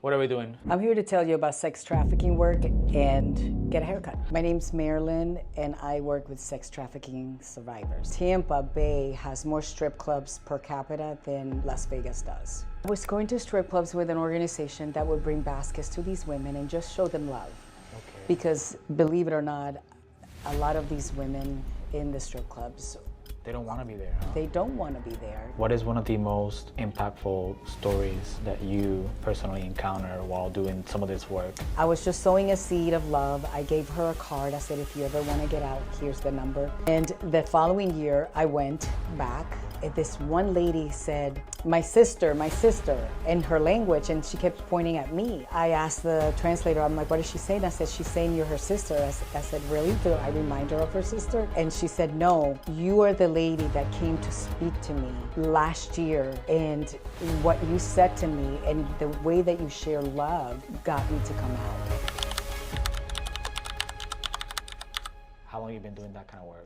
What are we doing? I'm here to tell you about sex trafficking work and get a haircut. My name's Marilyn and I work with sex trafficking survivors. Tampa Bay has more strip clubs per capita than Las Vegas does. I was going to strip clubs with an organization that would bring baskets to these women and just show them love. Okay. Because believe it or not, a lot of these women in the strip clubs, They don't want to be there, huh? they don't want to be there. What is one of the most impactful stories that you personally encounter while doing some of this work? I was just sowing a seed of love. I gave her a card. I said, if you ever want to get out, here's the number. And the following year, I went back. And this one lady said, my sister, in her language, and she kept pointing at me. I asked the translator, I'm like, what is she saying? I said, she's saying you're her sister. I said, really? Do I remind her of her sister? And she said, no, you are the lady that came to speak to me last year. And what you said to me and the way that you share love got me to come out. How long have you been doing that kind of work?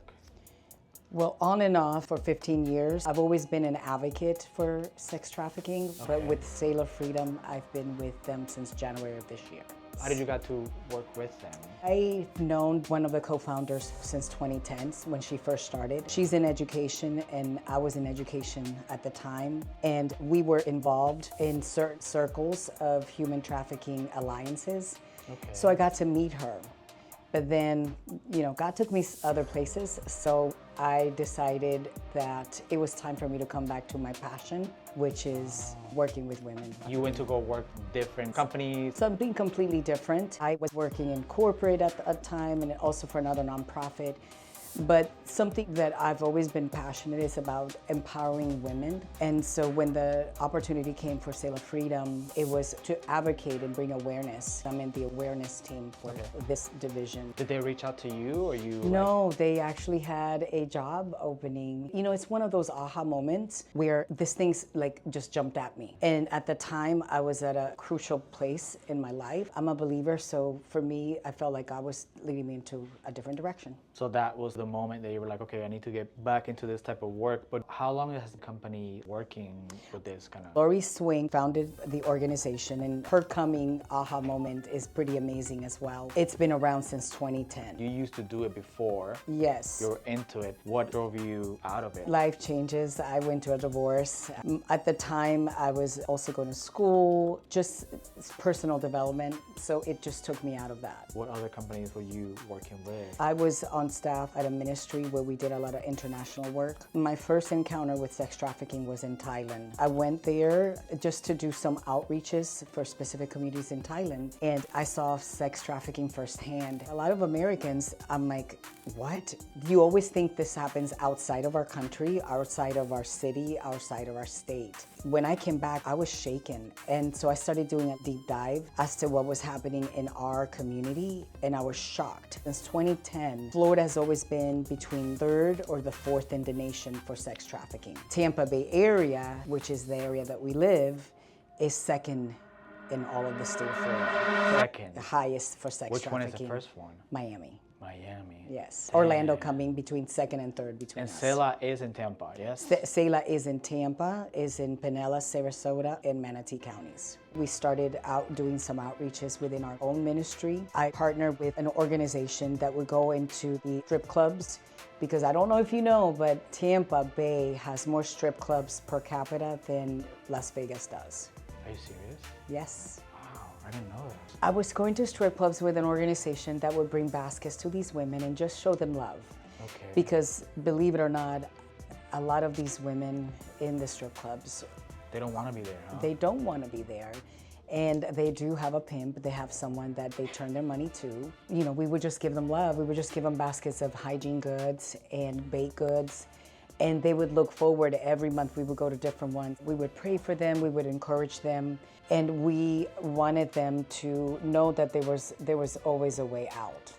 Well, on and off for 15 years. I've always been an advocate for sex trafficking, but with Selah Freedom, I've been with them since January of this year. How did you get to work with them? I've known one of the co-founders since 2010 when she first started. She's in education and I was in education at the time. And we were involved in certain circles of human trafficking alliances. Okay. So I got to meet her. But then, God took me other places, so I decided that it was time for me to come back to my passion, which is working with women. You went to go work different companies? Something completely different. I was working in corporate at the time and also for another nonprofit. But something that I've always been passionate is about empowering women. And so when the opportunity came for Selah Freedom, it was to advocate and bring awareness. I'm in the awareness team for this division. Did they reach out to you or you? No, they actually had a job opening. It's one of those aha moments where this thing's just jumped at me. And at the time, I was at a crucial place in my life. I'm a believer, so for me, I felt like God was leading me into a different direction. So that was the moment that you were like, okay, I need to get back into this type of work. But how long has the company working with this kind of? Lori Swing founded the organization, and her coming aha moment is pretty amazing as well. It's been around since 2010. You used to do it before. Yes. You were into it. What drove you out of it? Life changes. I went to a divorce. At the time, I was also going to school, just personal development. So it just took me out of that. What other companies were you working with? I was on staff at a ministry where we did a lot of international work. My first encounter with sex trafficking was in Thailand. I went there just to do some outreaches for specific communities in Thailand, and I saw sex trafficking firsthand. A lot of Americans, I'm like, what? You always think this happens outside of our country, outside of our city, outside of our state. When I came back, I was shaken. And so I started doing a deep dive as to what was happening in our community, and I was shocked. Since 2010, Florida has always been between third or the fourth in the nation for sex trafficking. Tampa Bay area, which is the area that we live, is second in all of the state of Florida. Second. The highest for sex Which trafficking. one is the first one? Miami. Miami. Yes. Orlando coming between second and third between And us. Selah is in Tampa, yes? Selah is in Tampa, is in Pinellas, Sarasota, and Manatee counties. We started out doing some outreaches within our own ministry. I partnered with an organization that would go into the strip clubs, because I don't know if you know, but Tampa Bay has more strip clubs per capita than Las Vegas does. Are you serious? Yes. Wow, I didn't know that. I was going to strip clubs with an organization that would bring baskets to these women and just show them love. Okay. Because believe it or not, a lot of these women in the strip clubs, They don't want to be there, huh? they don't want to be there. And they do have a pimp. They have someone that they turn their money to. We would just give them love. We would just give them baskets of hygiene goods and baked goods. And they would look forward every month. We would go to different ones. We would pray for them. We would encourage them. And we wanted them to know that there was always a way out.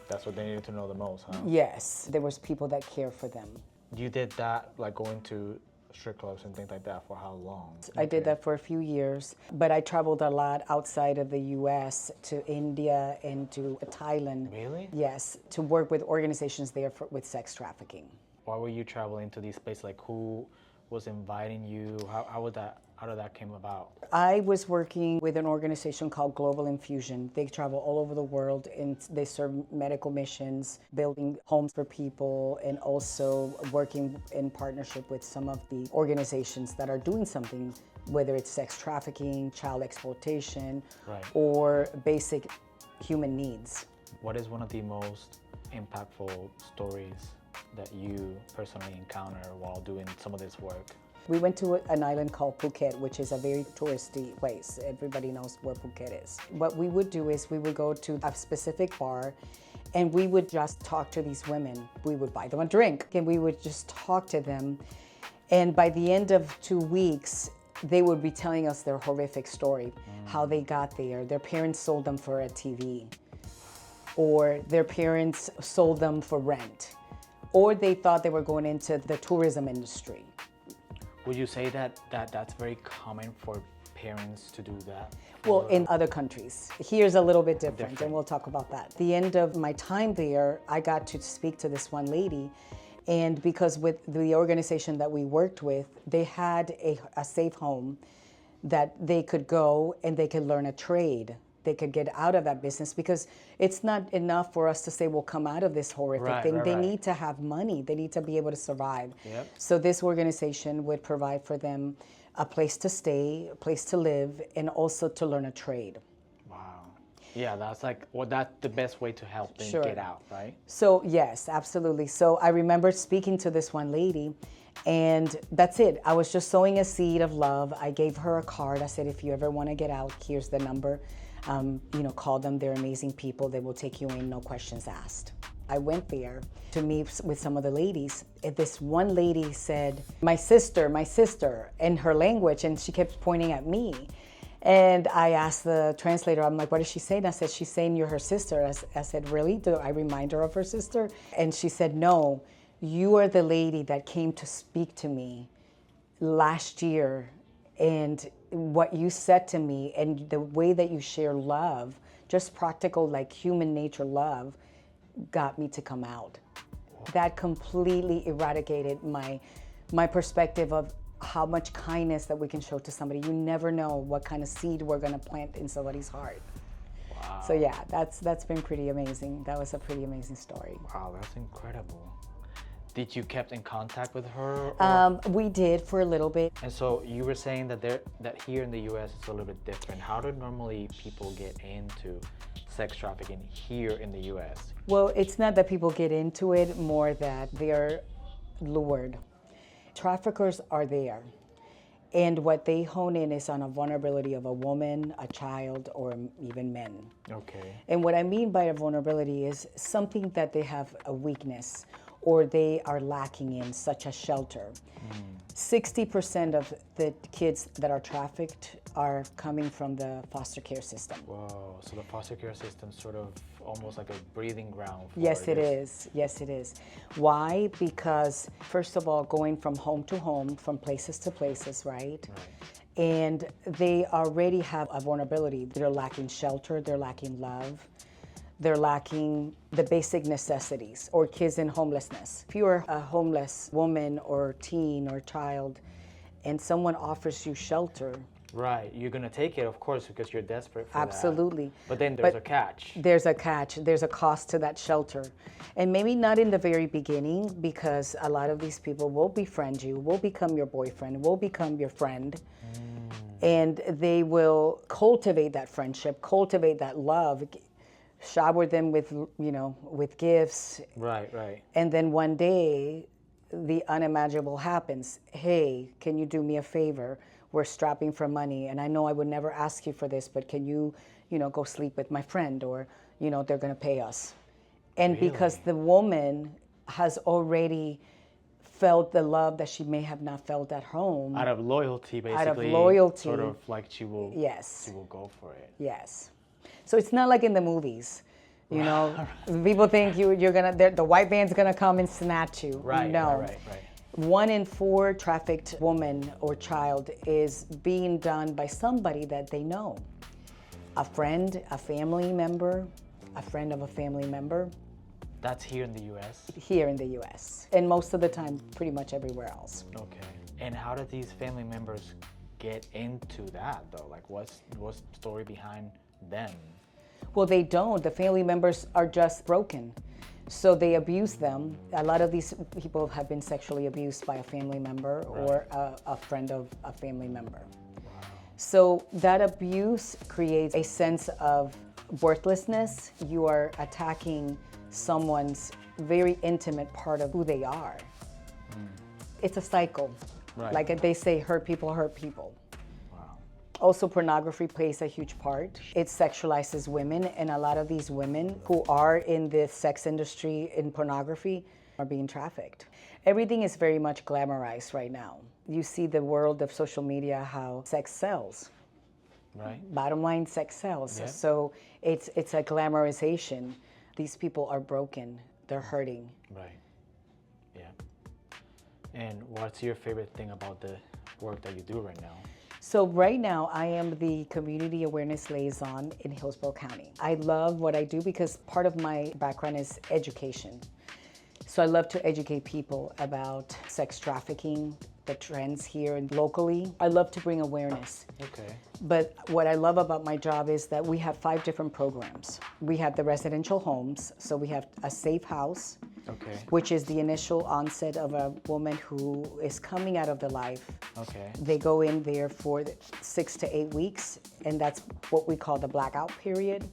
That's what they needed to know the most, huh? Yes, there was people that care for them. You did that, like going to strip clubs and things like that, for how long? I did that for a few years, but I traveled a lot outside of the U.S. to India and to Thailand. Really? Yes, to work with organizations there with sex trafficking. Why were you traveling to these places? Like, who was inviting you? How would that how did that came about? I was working with an organization called Global Infusion. They travel all over the world and they serve medical missions, building homes for people, and also working in partnership with some of the organizations that are doing something, whether it's sex trafficking, child exploitation, Right. or basic human needs. What is one of the most impactful stories that you personally encounter while doing some of this work? We went to an island called Phuket, which is a very touristy place. Everybody knows where Phuket is. What we would do is we would go to a specific bar and we would just talk to these women. We would buy them a drink and we would just talk to them. And by the end of 2 weeks, they would be telling us their horrific story, how they got there. Their parents sold them for a TV, or their parents sold them for rent, or they thought they were going into the tourism industry. Would you say that that's very common for parents to do that? Well, Or- in other countries. Here's a little bit different, and we'll talk about that. At the end of my time there, I got to speak to this one lady, and because with the organization that we worked with, they had a safe home that they could go and they could learn a trade. They could get out of that business, because it's not enough for us to say we'll come out of this horrific Right, thing. right, They right. need to have money. They need to be able to survive. Yep. So this organization would provide for them a place to stay, a place to live, and also to learn a trade. Wow. Yeah, that's that's the best way to help them Sure. get out, right? So yes, absolutely. So I remember speaking to this one lady, and that's it. I was just sowing a seed of love. I gave her a card. I said, if you ever want to get out, here's the number. Call them. They're amazing people. They will take you in, no questions asked. I went there to meet with some of the ladies. And this one lady said, my sister, in her language, and she kept pointing at me. And I asked the translator, I'm like, what is she saying? I said, she's saying you're her sister. I said, really? Do I remind her of her sister? And she said, no, you are the lady that came to speak to me last year, and what you said to me and the way that you share love, just practical, like human nature love, got me to come out. That completely eradicated my perspective of how much kindness that we can show to somebody. You never know what kind of seed we're gonna plant in somebody's heart. Wow. So yeah, that's been pretty amazing. That was a pretty amazing story. Wow, that's incredible. Did you kept in contact with her? Or? We did for a little bit. And so you were saying that here in the U.S. it's a little bit different. How do normally people get into sex trafficking here in the U.S.? Well, it's not that people get into it, more that they are lured. Traffickers are there, and what they hone in is on a vulnerability of a woman, a child, or even men. Okay. And what I mean by a vulnerability is something that they have a weakness or they are lacking in, such as shelter. 60% of the kids that are trafficked are coming from the foster care system. Whoa, so the foster care system sort of almost like a breathing ground for Yes, it this. is. Yes, it is. Why? Because, first of all, going from home to home, from places to places, right? And they already have a vulnerability. They're lacking shelter, they're lacking love, they're lacking the basic necessities, or kids in homelessness. If you're a homeless woman or teen or child and someone offers you shelter, Right, you're gonna take it, of course, because you're desperate for absolutely. that. But then there's a catch. There's a catch. There's a cost to that shelter. And maybe not in the very beginning, because a lot of these people will befriend you, will become your boyfriend, will become your friend. And they will cultivate that friendship, cultivate that love, shower them with, with gifts. Right, right. And then one day, the unimaginable happens. Hey, can you do me a favor? We're strapping for money, and I know I would never ask you for this, but can you, go sleep with my friend, or, they're gonna pay us. And because the woman has already felt the love that she may have not felt at home. Out of loyalty, basically. Out of loyalty. Sort of like she will go for it. Yes. So it's not like in the movies. People think you're gonna, the white man's gonna come and snatch you. Right, no. right. 1 in 4 trafficked woman or child is being done by somebody that they know. A friend, a family member, a friend of a family member. That's here in the U.S.? Here in the U.S. And most of the time, pretty much everywhere else. Okay. And how do these family members get into that though? Like, what's the story behind them? Well, they don't. The family members are just broken. So they abuse them. A lot of these people have been sexually abused by a family member or a friend of a family member. Wow. So that abuse creates a sense of worthlessness. You are attacking someone's very intimate part of who they are. It's a cycle. Right. Like they say, hurt people hurt people. Wow. Also, pornography plays a huge part. It sexualizes women, and a lot of these women who are in the sex industry in pornography are being trafficked. Everything is very much glamorized right now. You see the world of social media, how sex sells. Right. Bottom line, sex sells. Yeah. So it's a glamorization. These people are broken. They're hurting. Right. Yeah. And what's your favorite thing about the work that you do right now? So right now, I am the Community Awareness Liaison in Hillsborough County. I love what I do because part of my background is education. So I love to educate people about sex trafficking, the trends here and locally. I love to bring awareness. Okay. But what I love about my job is that we have 5 different programs. We have the residential homes, so we have a safe house, Okay. which is the initial onset of a woman who is coming out of the life. Okay. They go in there for 6 to 8 weeks, and that's what we call the blackout period.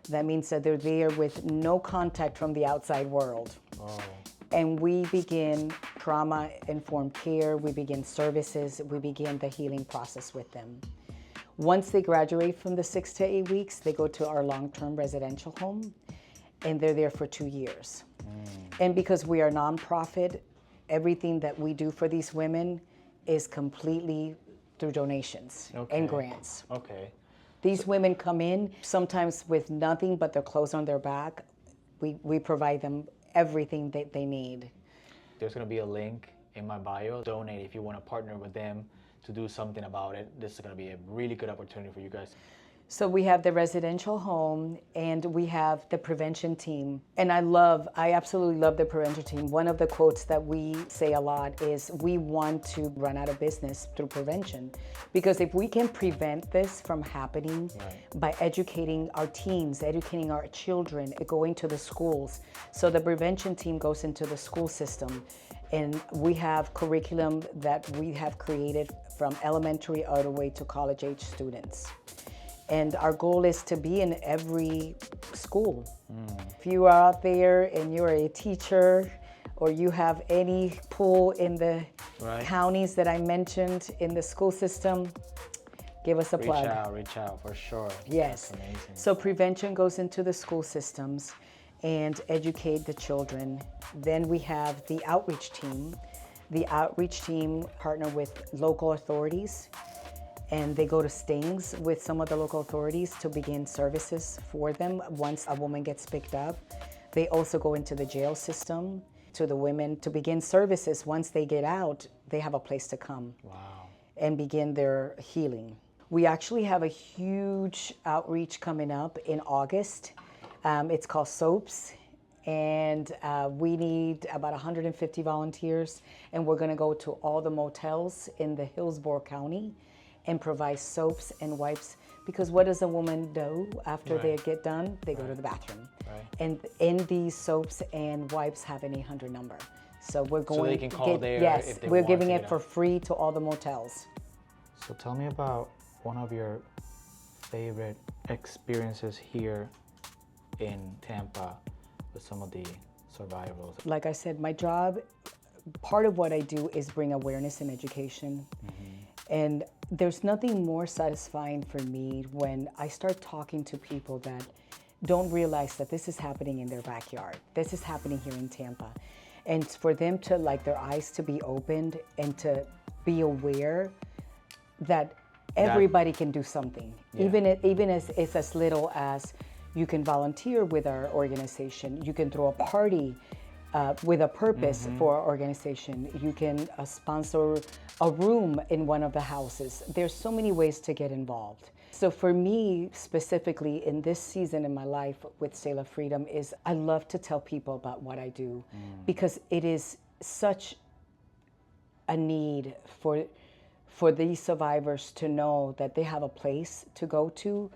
That means that they're there with no contact from the outside world. Oh. And we begin trauma-informed care, we begin services, we begin the healing process with them. Once they graduate from the 6 to 8 weeks, they go to our long-term residential home, and they're there for 2 years. And because we are nonprofit, everything that we do for these women is completely through donations and grants. Okay. These women come in sometimes with nothing but their clothes on their back. We provide them everything that they need. There's going to be a link in my bio. Donate if you want to partner with them to do something about it. This is going to be a really good opportunity for you guys. So we have the residential home and we have the prevention team. And I absolutely love the prevention team. One of the quotes that we say a lot is we want to run out of business through prevention. Because if we can prevent this from happening by educating our teens, educating our children, going to the schools. So the prevention team goes into the school system and we have curriculum that we have created from elementary all the way to college age students. And our goal is to be in every school. If you are out there and you're a teacher or you have any pull in the counties that I mentioned in the school system, give us a plug. Reach out for sure. Yes. That's amazing. So prevention goes into the school systems and educate the children. Then we have the outreach team. The outreach team partner with local authorities, and they go to stings with some of the local authorities to begin services for them once a woman gets picked up. They also go into the jail system to the women to begin services. Once they get out, they have a place to come and begin their healing. We actually have a huge outreach coming up in August. It's called SOAPs, and we need about 150 volunteers, and we're gonna go to all the motels in the Hillsborough County and provide soaps and wipes, because what does a woman do after they get done? They go to the bathroom. And in these soaps and wipes have an 800 number. So we're going so they can call there yes, if they we're want giving to it for free to all the motels. So tell me about one of your favorite experiences here in Tampa with some of the survivors. Like I said, my job, part of what I do is bring awareness and education. And there's nothing more satisfying for me when I start talking to people that don't realize that this is happening in their backyard. This is happening here in Tampa. And for them to, like, their eyes to be opened and to be aware that everybody can do something. Even as it's as little as you can volunteer with our organization, you can throw a party with a purpose for our organization. You can sponsor a room in one of the houses. There's so many ways to get involved. So for me, specifically in this season in my life with Selah Freedom, is I love to tell people about what I do because it is such a need for these survivors to know that they have a place to go to,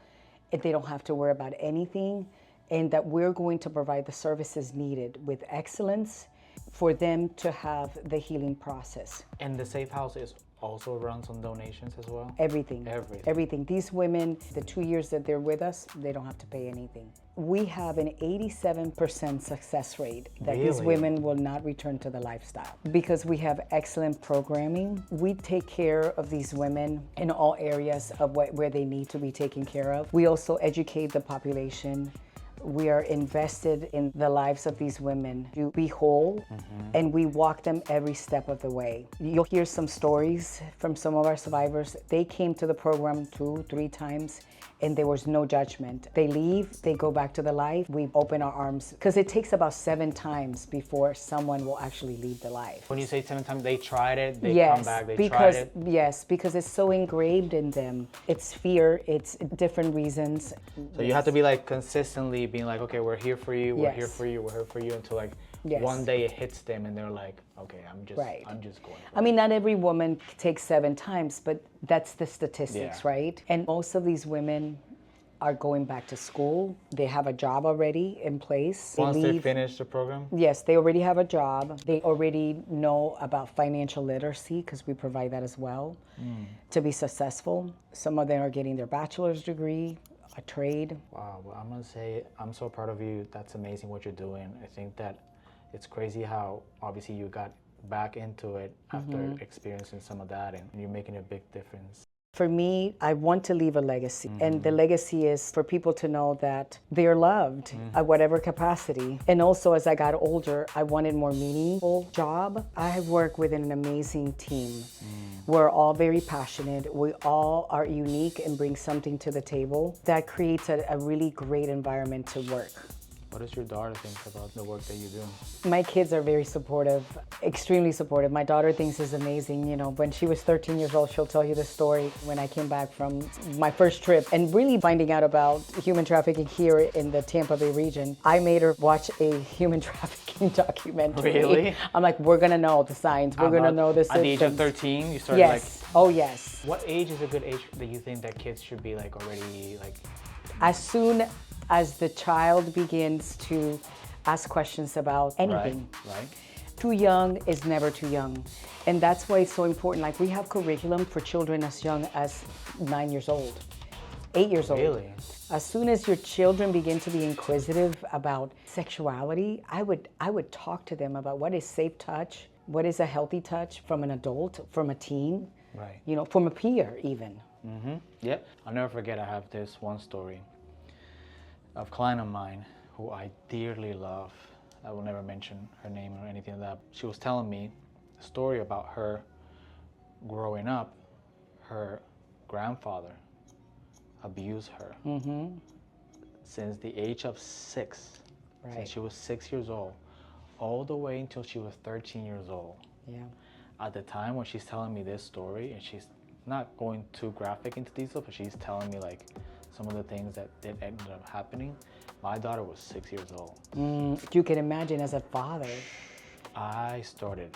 and they don't have to worry about anything, and that we're going to provide the services needed with excellence for them to have the healing process. And the Safe House is also runs on donations as well? Everything. Everything. Everything. These women, the 2 years that they're with us, they don't have to pay anything. We have an 87% success rate that these Really? women will not return to the lifestyle because we have excellent programming. We take care of these women in all areas of where they need to be taken care of. We also educate the population. We are invested in the lives of these women to be whole, and we walk them every step of the way. You'll hear some stories from some of our survivors. They came to the program 2-3 times, and there was no judgment. They leave, they go back to the life. We open our arms, because it takes about 7 times before someone will actually leave the life. When you say 7 times, they tried it, they Yes, come back, they because, tried it? Yes, because it's so engraved in them. It's fear, it's different reasons. So you have to be like consistently being like, okay, we're here for you, we're Yes. here for you, we're here for you, until like Yes. one day it hits them and they're like, okay, I'm just going. I mean, not every woman takes 7 times, but that's the statistics, Yeah. right? And most of these women are going back to school. They have a job already in place. Once they finish the program? Yes, they already have a job. They already know about financial literacy, because we provide that as well, to be successful. Some of them are getting their bachelor's degree, a trade. Wow, well, I'm gonna say I'm so proud of you. That's amazing what you're doing. I think that it's crazy how obviously you got back into it after experiencing some of that, and you're making a big difference. For me, I want to leave a legacy, and the legacy is for people to know that they're loved at whatever capacity. And also, as I got older, I wanted more meaningful job. I work with an amazing team. We're all very passionate. We all are unique and bring something to the table that creates a really great environment to work. What does your daughter think about the work that you do? My kids are very supportive, extremely supportive. My daughter thinks it's amazing. You know, when she was 13 years old, she'll tell you the story when I came back from my first trip and really finding out about human trafficking here in the Tampa Bay region. I made her watch a human trafficking documentary. Really? I'm like, we're gonna know the signs. We're gonna know the systems. At the age of 13, you started Yes. Oh, yes. What age is a good age that you think that kids should be like already like? As soon as the child begins to ask questions about anything. Right. Too young is never too young. And that's why it's so important. Like, we have curriculum for children as young as 9 years old, 8 years old. Really? As soon as your children begin to be inquisitive about sexuality, I would talk to them about what is safe touch, what is a healthy touch from an adult, from a teen, Right. you know, from a peer even. Yep. I'll never forget, I have this one story of a client of mine who I dearly love. I will never mention her name or anything like that. She was telling me a story about her growing up. Her grandfather abused her since the age of 6, since she was 6 years old, all the way until she was 13 years old. Yeah. At the time when she's telling me this story, and she's not going too graphic into detail, but she's telling me like some of the things that did end up happening. My daughter was 6 years old. You can imagine as a father. I started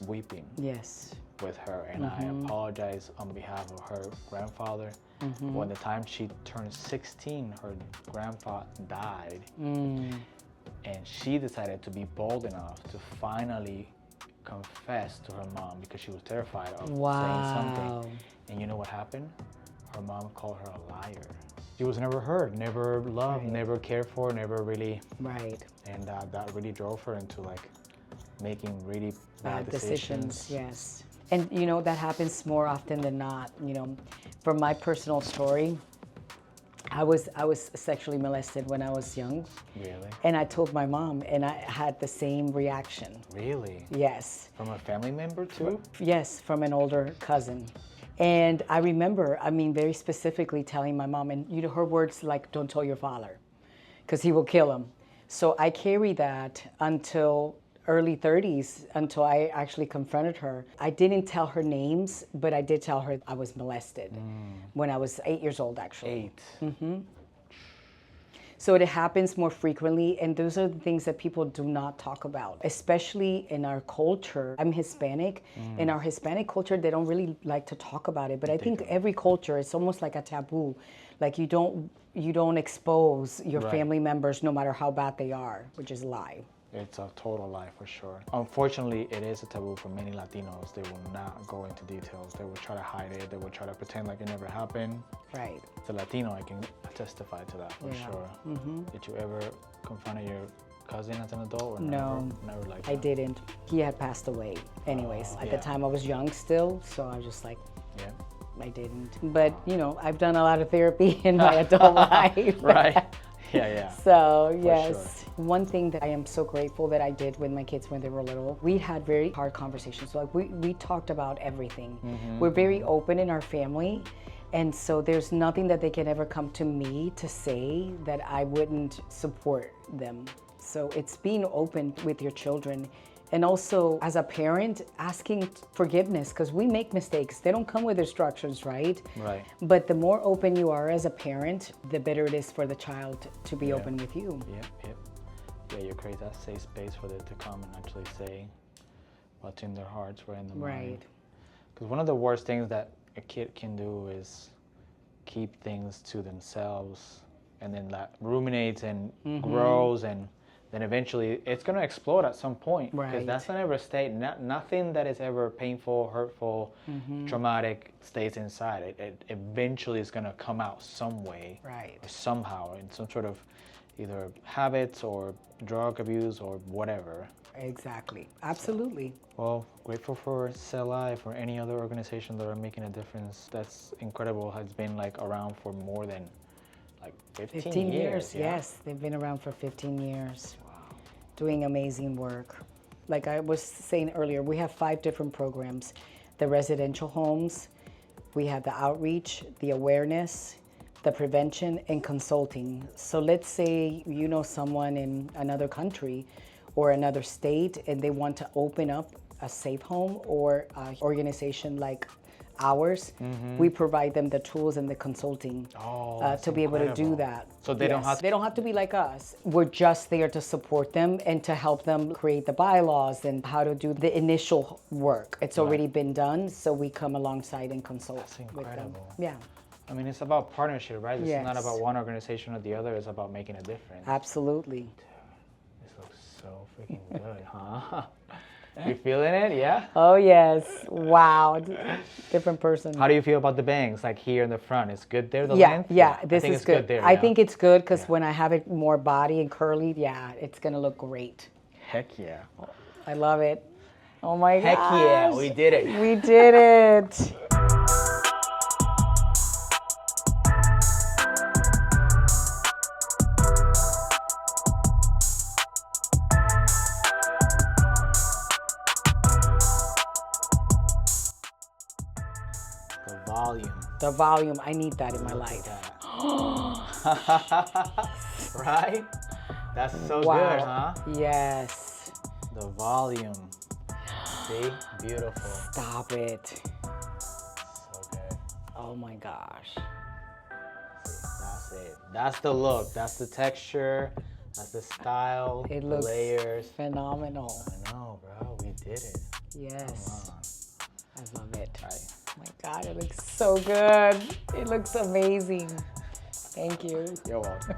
weeping Yes. with her, and I apologized on behalf of her grandfather. When the time she turned 16, her grandpa died, and she decided to be bold enough to finally confess to her mom because she was terrified of saying something. And you know what happened? Her mom called her a liar. She was never heard, never loved, never cared for, never really. Right. And that really drove her into like making really bad Decisions. Yes. And you know, that happens more often than not. You know, from my personal story, I was sexually molested when I was young. Really? And I told my mom, and I had the same reaction. Really? Yes. From a family member too? Yes, from an older cousin. And I remember, I mean, very specifically telling my mom, and you know, her words like, "Don't tell your father, because he will kill him." So I carried that until early 30s, until I actually confronted her. I didn't tell her names, but I did tell her I was molested when I was 8 years old, actually. 8. So it happens more frequently, and those are the things that people do not talk about, especially in our culture. I'm Hispanic. In our Hispanic culture, they don't really like to talk about it, but I think every culture, it's almost like a taboo. Like you don't expose your family members no matter how bad they are, which is a lie. It's a total lie for sure. Unfortunately, it is a taboo for many Latinos. They will not go into details. They will try to hide it. They will try to pretend like it never happened. Right. As a Latino, I can testify to that for sure. Did you ever confront your cousin as an adult? Or No, never like I that? didn't. He had passed away anyways. At the time I was young still, so I was just like, I didn't. But, you know, I've done a lot of therapy in my adult life. Right. Yeah. So, yes. sure. One thing that I am so grateful that I did with my kids when they were little, we had very hard conversations. Like we talked about everything. We're very open in our family. And so there's nothing that they can ever come to me to say that I wouldn't support them. So it's being open with your children. And also, as a parent, asking forgiveness, because we make mistakes. They don't come with instructions, right? Right. But the more open you are as a parent, the better it is for the child to be open with you. Yep. Yeah, you create that safe space for them to come and actually say what's in their hearts, right in the mind. Right. Because one of the worst things that a kid can do is keep things to themselves, and then that ruminates and grows, and then eventually it's going to explode at some point. Because Right. that's not ever stay. Nothing that is ever painful, hurtful, traumatic stays inside. It eventually is going to come out some way, Right. or somehow, in some sort of either habits or drug abuse or whatever. Exactly. Absolutely. Well, grateful for Selah and for any other organization that are making a difference. That's incredible. Has been like around for more than like 15 years. Yeah? Yes, they've been around for 15 years. Wow. Doing amazing work. Like I was saying earlier, we have 5 different programs. The residential homes, we have the outreach, the awareness, the prevention, and consulting. So let's say you know someone in another country or another state and they want to open up a safe home or an organization like ours, we provide them the tools and the consulting to be able to do that. So they don't have to... They don't have to be like us. We're just there to support them and to help them create the bylaws and how to do the initial work. It's already been done, so we come alongside and consult That's with them. incredible. Yeah. I mean, it's about partnership, right? It's Yes. not about one organization or the other. It's about making a difference. Absolutely. This looks so freaking good, huh? You feeling it? Yeah? Oh yes. Wow. Different person. How do you feel about the bangs, like here in the front? It's good there, the Yeah, length? yeah, I this think is it's good. there, I yeah? think it's good because when I have it more body and curly, it's gonna look great. Heck yeah. I love it. Oh my gosh. Heck yeah, we did it. We did it. The volume. The volume, I need that in my life. Right? That's so Wow. good, huh? Yes. The volume. See? Beautiful. Stop it. So good. Oh my gosh. That's it. That's the look. That's the texture. That's the style. It the looks layers. phenomenal. I know, bro. We did it. Yes. Come on. I love it. Right. Oh my God, it looks so good. It looks amazing. Thank you. You're welcome.